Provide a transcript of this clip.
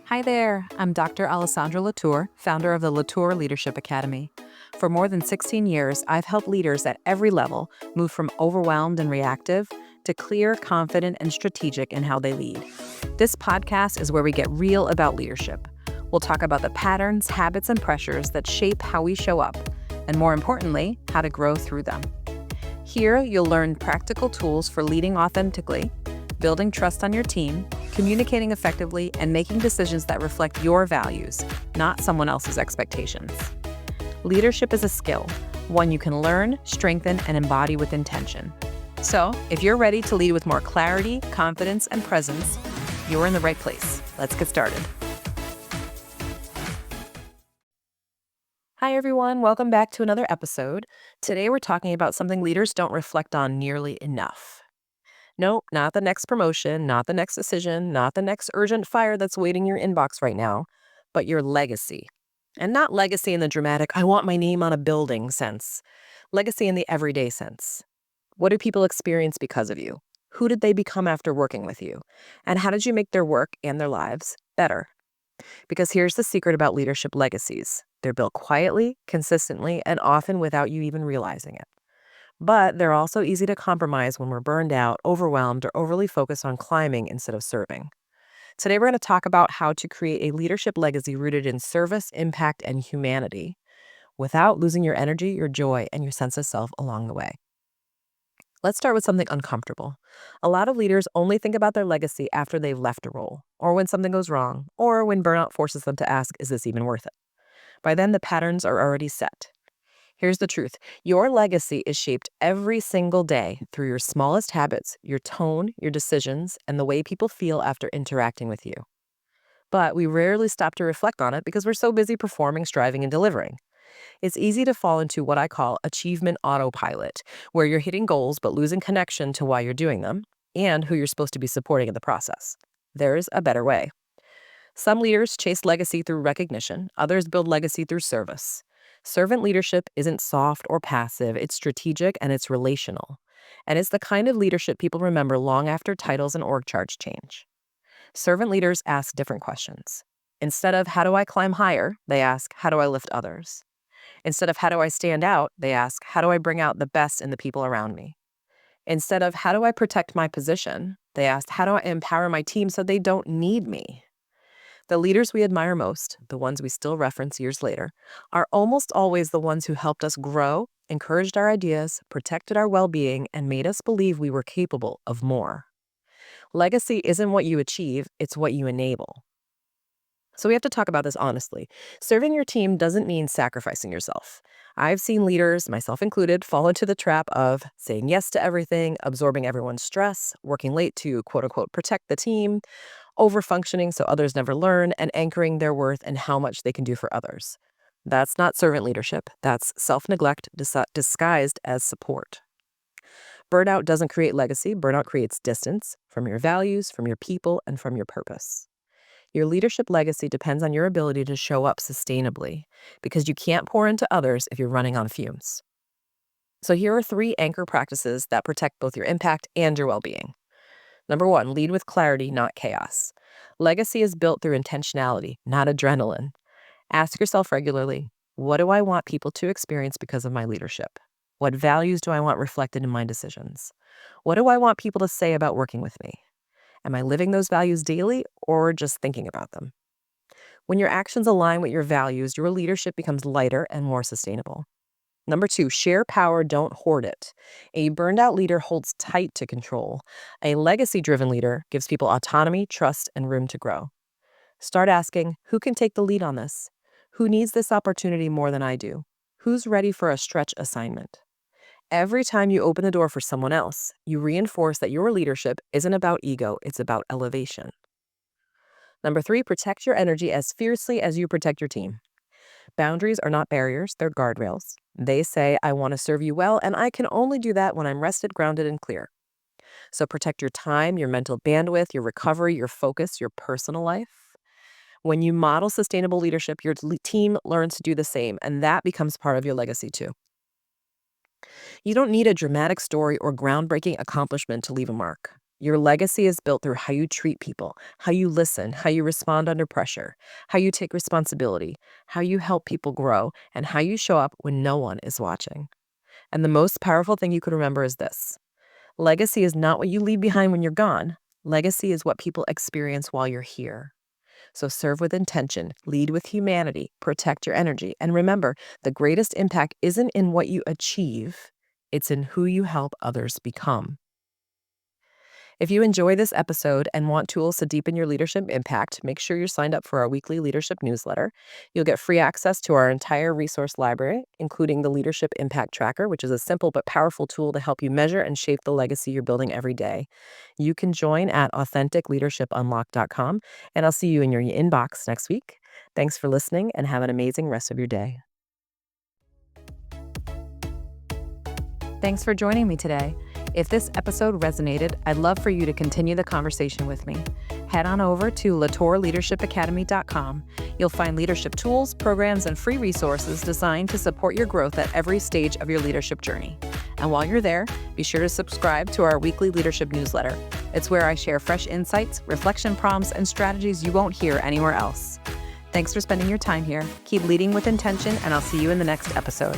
Hi there, I'm Dr. Alessandra Latour, founder of the Latour Leadership Academy. For more than 16 years, I've helped leaders at every level move from overwhelmed and reactive to clear, confident, and strategic in how they lead. This podcast is where we get real about leadership. We'll talk about the patterns, habits, and pressures that shape how we show up, and more importantly, how to grow through them. Here, you'll learn practical tools for leading authentically, building trust on your team, communicating effectively, and making decisions that reflect your values, not someone else's expectations. Leadership is a skill, one you can learn, strengthen, and embody with intention. So, if you're ready to lead with more clarity, confidence, and presence, you're in the right place. Let's get started. Hi, everyone. Welcome back to another episode. Today, we're talking about something leaders don't reflect on nearly enough. Nope, not the next promotion, not the next decision, not the next urgent fire that's waiting in your inbox right now, but your legacy. And not legacy in the dramatic, I want my name on a building sense. Legacy in the everyday sense. What do people experience because of you? Who did they become after working with you? And how did you make their work and their lives better? Because here's the secret about leadership legacies. They're built quietly, consistently, and often without you even realizing it. But they're also easy to compromise when we're burned out, overwhelmed, or overly focused on climbing instead of serving. Today, we're going to talk about how to create a leadership legacy rooted in service, impact, and humanity without losing your energy, your joy, and your sense of self along the way. Let's start with something uncomfortable. A lot of leaders only think about their legacy after they've left a role, or when something goes wrong, or when burnout forces them to ask, is this even worth it? By then, the patterns are already set. Here's the truth. Your legacy is shaped every single day through your smallest habits, your tone, your decisions, and the way people feel after interacting with you. But we rarely stop to reflect on it because we're so busy performing, striving, and delivering. It's easy to fall into what I call achievement autopilot, where you're hitting goals but losing connection to why you're doing them and who you're supposed to be supporting in the process. There's a better way. Some leaders chase legacy through recognition, others build legacy through service. Servant leadership isn't soft or passive, it's strategic and it's relational. And it's the kind of leadership people remember long after titles and org charts change. Servant leaders ask different questions. Instead of how do I climb higher, they ask how do I lift others. Instead of how do I stand out, they ask how do I bring out the best in the people around me. Instead of how do I protect my position, they ask how do I empower my team so they don't need me. The leaders we admire most, the ones we still reference years later, are almost always the ones who helped us grow, encouraged our ideas, protected our well-being, and made us believe we were capable of more. Legacy isn't what you achieve, it's what you enable. So we have to talk about this honestly. Serving your team doesn't mean sacrificing yourself. I've seen leaders, myself included, fall into the trap of saying yes to everything, absorbing everyone's stress, working late to quote unquote protect the team, overfunctioning so others never learn, and anchoring their worth in how much they can do for others. That's not servant leadership. That's self-neglect disguised as support. Burnout doesn't create legacy. Burnout creates distance from your values, from your people, and from your purpose. Your leadership legacy depends on your ability to show up sustainably because you can't pour into others if you're running on fumes. So here are 3 anchor practices that protect both your impact and your well-being. Number 1, lead with clarity, not chaos. Legacy is built through intentionality, not adrenaline. Ask yourself regularly, what do I want people to experience because of my leadership? What values do I want reflected in my decisions? What do I want people to say about working with me? Am I living those values daily or just thinking about them? When your actions align with your values, your leadership becomes lighter and more sustainable. Number 2, share power, don't hoard it. A burned out leader holds tight to control. A legacy-driven leader gives people autonomy, trust, and room to grow. Start asking, who can take the lead on this? Who needs this opportunity more than I do? Who's ready for a stretch assignment? Every time you open the door for someone else, you reinforce that your leadership isn't about ego, it's about elevation. Number 3, protect your energy as fiercely as you protect your team. Boundaries are not barriers, they're guardrails. They say, I want to serve you well, and I can only do that when I'm rested, grounded, and clear. So protect your time, your mental bandwidth, your recovery, your focus, your personal life. When you model sustainable leadership, your team learns to do the same, and that becomes part of your legacy too. You don't need a dramatic story or groundbreaking accomplishment to leave a mark. Your legacy is built through how you treat people, how you listen, how you respond under pressure, how you take responsibility, how you help people grow, and how you show up when no one is watching. And the most powerful thing you can remember is this: legacy is not what you leave behind when you're gone. Legacy is what people experience while you're here. So serve with intention, lead with humanity, protect your energy, and remember, the greatest impact isn't in what you achieve, it's in who you help others become. If you enjoy this episode and want tools to deepen your leadership impact, make sure you're signed up for our weekly leadership newsletter. You'll get free access to our entire resource library, including the Leadership Impact Tracker, which is a simple but powerful tool to help you measure and shape the legacy you're building every day. You can join at authenticleadershipunlock.com, and I'll see you in your inbox next week. Thanks for listening and have an amazing rest of your day. Thanks for joining me today. If this episode resonated, I'd love for you to continue the conversation with me. Head on over to latourleadershipacademy.com. You'll find leadership tools, programs, and free resources designed to support your growth at every stage of your leadership journey. And while you're there, be sure to subscribe to our weekly leadership newsletter. It's where I share fresh insights, reflection prompts, and strategies you won't hear anywhere else. Thanks for spending your time here. Keep leading with intention, and I'll see you in the next episode.